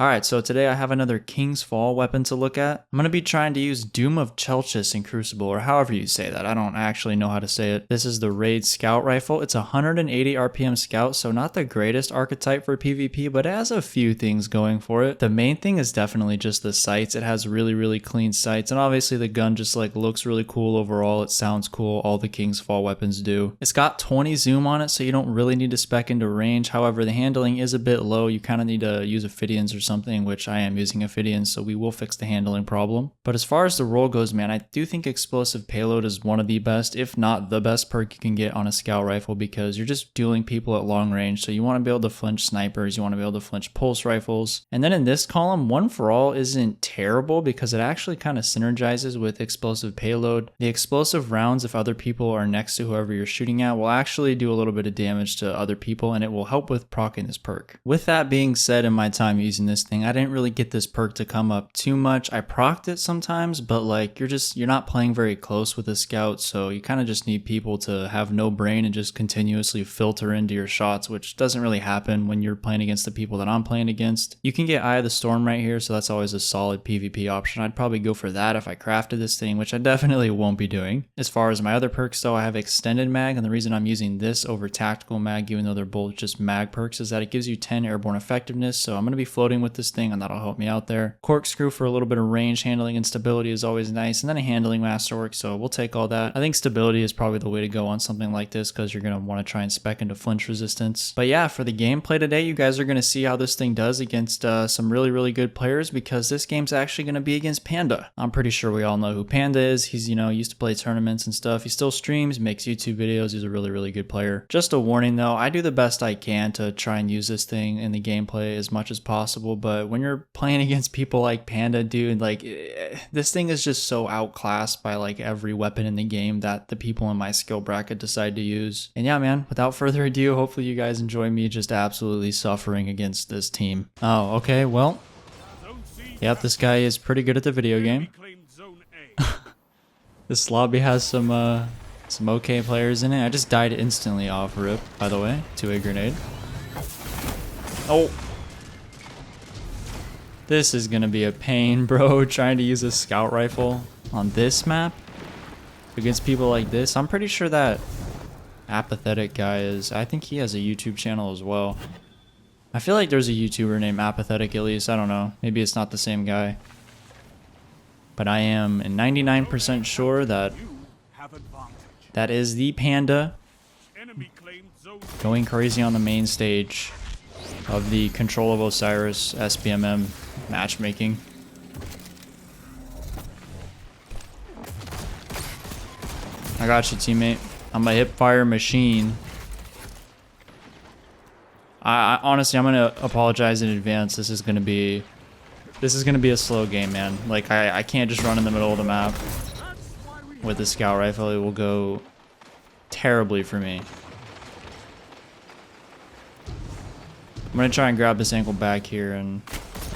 Alright, so today I have another King's Fall weapon to look at. I'm going to be trying to use Doom of Chelchis in Crucible, or however you say that. I don't actually know how to say it. This is the Raid Scout Rifle. It's a 180 RPM Scout, so not the greatest archetype for PvP, but it has a few things going for it. The main thing is definitely just the sights. It has really clean sights, and obviously the gun just like looks really cool overall. It sounds cool. All the King's Fall weapons do. It's got 20 zoom on it, so you don't really need to spec into range. However, the handling is a bit low. You kind of need to use Ophidians or something, which I am using Ophidians, so we will fix the handling problem. But as far as the roll goes, man, I do think explosive payload is one of the best, if not the best perk you can get on a scout rifle, because you're just dueling people at long range. So you want to be able to flinch snipers, you want to be able to flinch pulse rifles. And then in this column, One for All isn't terrible because it actually kind of synergizes with explosive payload. The explosive rounds, if other people are next to whoever you're shooting at, will actually do a little bit of damage to other people, and it will help with proccing this perk. With that being said, in my time using this thing, I didn't really get this perk to come up too much. I procced it sometimes, but like you're not playing very close with a scout, so you kind of just need people to have no brain and just continuously filter into your shots, which doesn't really happen when you're playing against the people that I'm playing against. You can get Eye of the Storm right here, so that's always a solid PvP option. I'd probably go for that if I crafted this thing, which I definitely won't be doing. As far as my other perks though, I have Extended Mag, and the reason I'm using this over Tactical Mag, even though they're both just mag perks, is that it gives you 10 airborne effectiveness, so I'm going to be floating with this thing and that'll help me out there. Corkscrew for a little bit of range handling and stability is always nice, and then a handling masterwork, so we'll take all that. I think stability is probably the way to go on something like this because you're going to want to try and spec into flinch resistance. But yeah, for the gameplay today, you guys are going to see how this thing does against some really good players, because this game's actually going to be against Panduh. I'm pretty sure we all know who Panduh is. He's, used to play tournaments and stuff. He still streams, makes YouTube videos. He's a really good player. Just a warning though, I do the best I can to try and use this thing in the gameplay as much as possible, but when you're playing against people like Panduh, dude, like this thing is just so outclassed by like every weapon in the game that the people in my skill bracket decide to use. And yeah, man, without further ado, hopefully you guys enjoy me just absolutely suffering against this team. Oh, okay, well, yep, this guy is pretty good at the video game. This lobby has some okay players in it. I just died instantly off rip, by the way, to a grenade. Oh. This is gonna be a pain, bro, trying to use a scout rifle on this map against people like this. I'm pretty sure that Apathetic guy I think he has a YouTube channel as well. I feel like there's a YouTuber named Apathetic at least. I don't know. Maybe it's not the same guy. But I am 99% sure that that is the Panduh going crazy on the main stage of the Control of Osiris SPMM matchmaking. I got you, teammate. I'm a hipfire machine. I honestly, I'm gonna apologize in advance. This is gonna be a slow game, man. Like I can't just run in the middle of the map with the scout rifle. It will go terribly for me. I'm gonna try and grab this ankle back here, and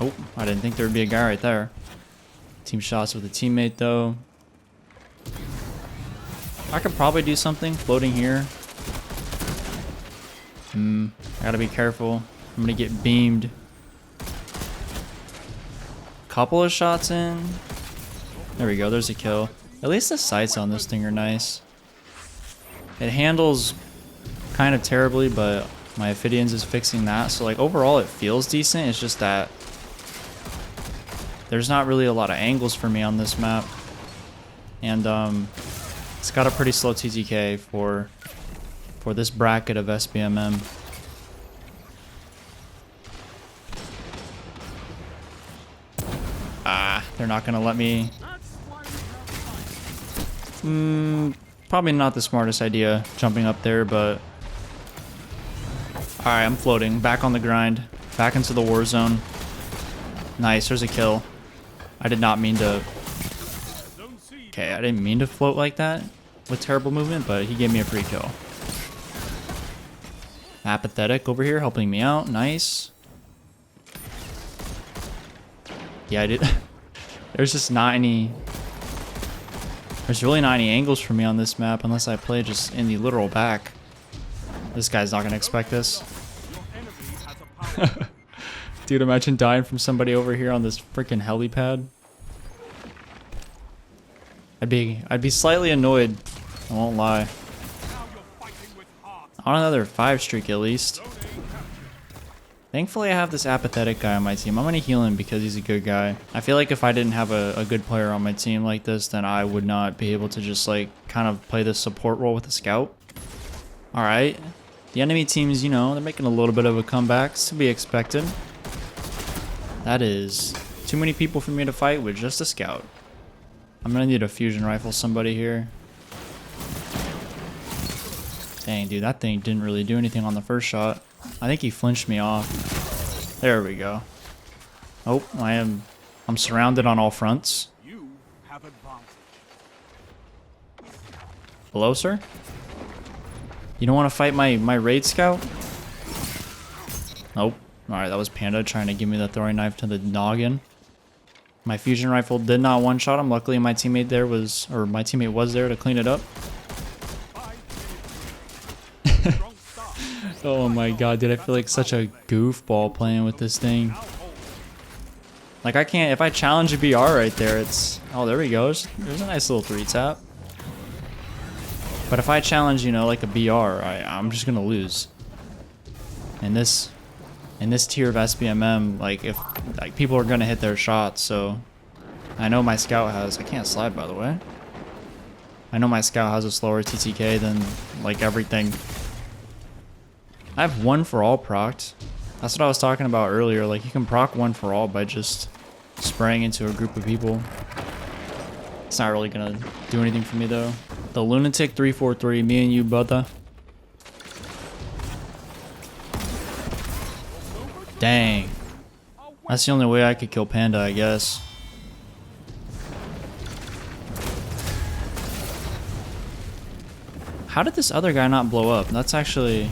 oh, I didn't think there would be a guy right there. Team shots with a teammate though. I could probably do something floating here. I gotta be careful. I'm gonna get beamed. Couple of shots in. There we go, there's a kill. At least the sights on this thing are nice. It handles kind of terribly, but my Ophidians is fixing that. So like overall it feels decent. It's just that there's not really a lot of angles for me on this map. And it's got a pretty slow TTK for this bracket of SBMM. They're not gonna let me. Probably not the smartest idea jumping up there, but alright, I'm floating. Back on the grind. Back into the war zone. Nice, there's a kill. I did not mean to. Okay, I didn't mean to float like that with terrible movement, but he gave me a free kill. Apathetic over here helping me out. Nice. Yeah, I did. There's just not any. There's really not any angles for me on this map unless I play just in the literal back. This guy's not gonna expect this. Dude, imagine dying from somebody over here on this freaking helipad. I'd be slightly annoyed. I won't lie. On another 5 streak at least. Thankfully I have this apathetic guy on my team. I'm gonna heal him because he's a good guy. I feel like if I didn't have a good player on my team like this, then I would not be able to just like kind of play this support role with the scout. Alright. The enemy teams, you know, they're making a little bit of a comeback. It's to be expected. That is too many people for me to fight with just a scout. I'm gonna need a fusion rifle somebody here. Dang, dude, that thing didn't really do anything on the first shot. I think he flinched me off. There we go. Oh, I'm surrounded on all fronts. You have advantage. Hello, sir? You don't want to fight my raid scout? Nope. Alright, that was Panda trying to give me the throwing knife to the noggin. My fusion rifle did not one-shot him. Luckily my teammate was there to clean it up. Oh my god, dude, I feel like such a goofball playing with this thing. Like I can't, if I challenge a BR right there, it's, oh there we go, there's a nice little 3-tap. But if I challenge, you know, like a BR, I'm just gonna lose. In this tier of SBMM, like if, like people are gonna hit their shots, so. I know my scout has, I can't slide by the way. I know my scout has a slower TTK than like everything. I have 1 for all procced. That's what I was talking about earlier. Like you can proc 1 for all by just spraying into a group of people. It's not really gonna do anything for me though. The Lunatic 343, me and you, brother. Dang. That's the only way I could kill Panda, I guess. How did this other guy not blow up? That's actually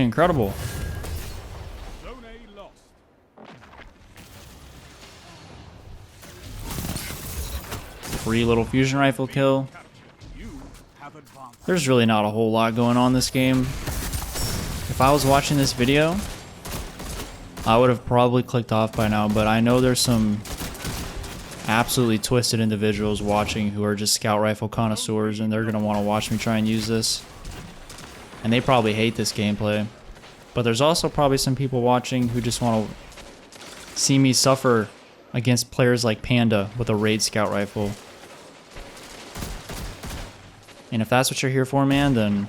incredible. Zone A lost. Free little fusion rifle kill. You have advantage. There's really not a whole lot going on this game. If I was watching this video, I would have probably clicked off by now, but I know there's some absolutely twisted individuals watching who are just scout rifle connoisseurs, and they're going to want to watch me try and use this. And they probably hate this gameplay. But there's also probably some people watching who just want to see me suffer against players like Panda with a raid scout rifle. And if that's what you're here for, man, then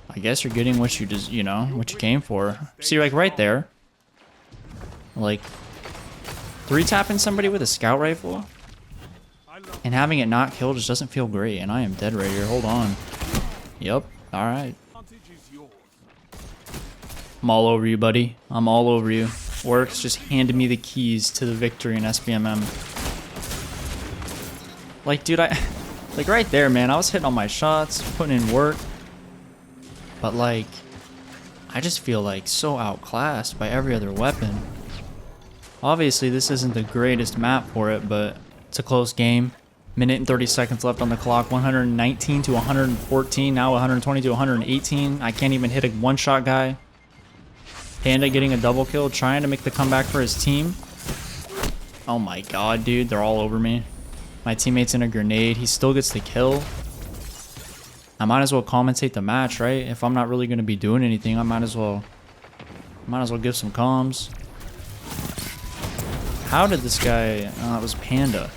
I guess you're getting what you just, you know, what you came for. See, like right there, like 3-tapping somebody with a scout rifle and having it not kill just doesn't feel great. And I am dead right here. Hold on. Yep. All right. I'm all over you, buddy. I'm all over you. Works just handed me the keys to the victory in SBMM. Like, dude, like right there, man, I was hitting all my shots, putting in work. But like, I just feel like so outclassed by every other weapon. Obviously, this isn't the greatest map for it, but it's a close game. Minute and 30 seconds left on the clock. 119 to 114. Now 120 to 118. I can't even hit a one-shot guy. Panda getting a double kill, trying to make the comeback for his team. Oh my god, dude. They're all over me. My teammate's in a grenade. He still gets the kill. I might as well commentate the match, right? If I'm not really going to be doing anything, I might as well give some comms. How did this guy... Oh, it was Panda.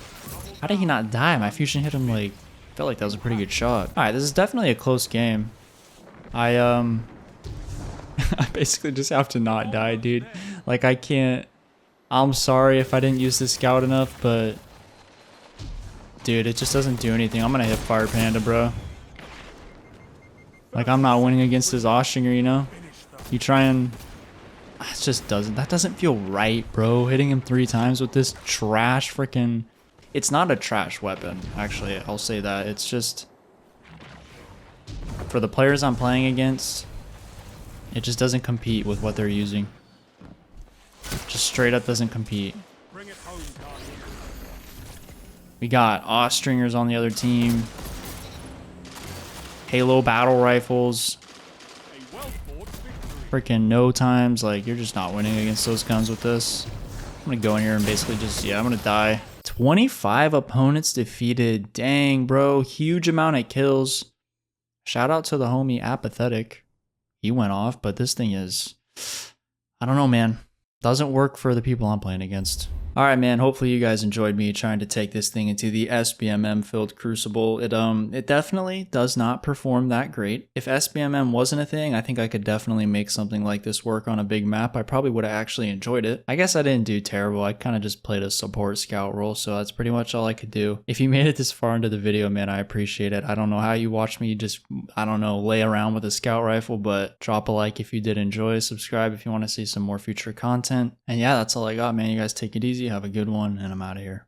How did he not die? My fusion hit him like... felt like that was a pretty good shot. Alright, this is definitely a close game. I basically just have to not die, dude. Like, I can't... I'm sorry if I didn't use this scout enough, but... Dude, it just doesn't do anything. I'm gonna hit Fire Panda, bro. Like, I'm not winning against his Austringer, you know? You try and... It just doesn't... That doesn't feel right, bro. Hitting him 3 times with this trash freaking... It's not a trash weapon, actually. I'll say that. It's just... For the players I'm playing against, it just doesn't compete with what they're using. Just straight up doesn't compete. We got Austringers on the other team. Halo battle rifles. freaking no times. Like, you're just not winning against those guns with this. I'm gonna go in here and basically just, yeah, I'm gonna die. 25 opponents defeated. Dang, bro. Huge amount of kills. Shout out to the homie Apathetic. He went off, but this thing is, I don't know, man. Doesn't work for the people I'm playing against. All right, man. Hopefully you guys enjoyed me trying to take this thing into the SBMM filled Crucible. It definitely does not perform that great. If SBMM wasn't a thing, I think I could definitely make something like this work on a big map. I probably would have actually enjoyed it. I guess I didn't do terrible. I kind of just played a support scout role, so that's pretty much all I could do. If you made it this far into the video, man, I appreciate it. I don't know how you watched me just, I don't know, lay around with a scout rifle, but drop a like if you did enjoy, subscribe if you want to see some more future content. And yeah, that's all I got, man. You guys take it easy. Have a good one, and I'm out of here.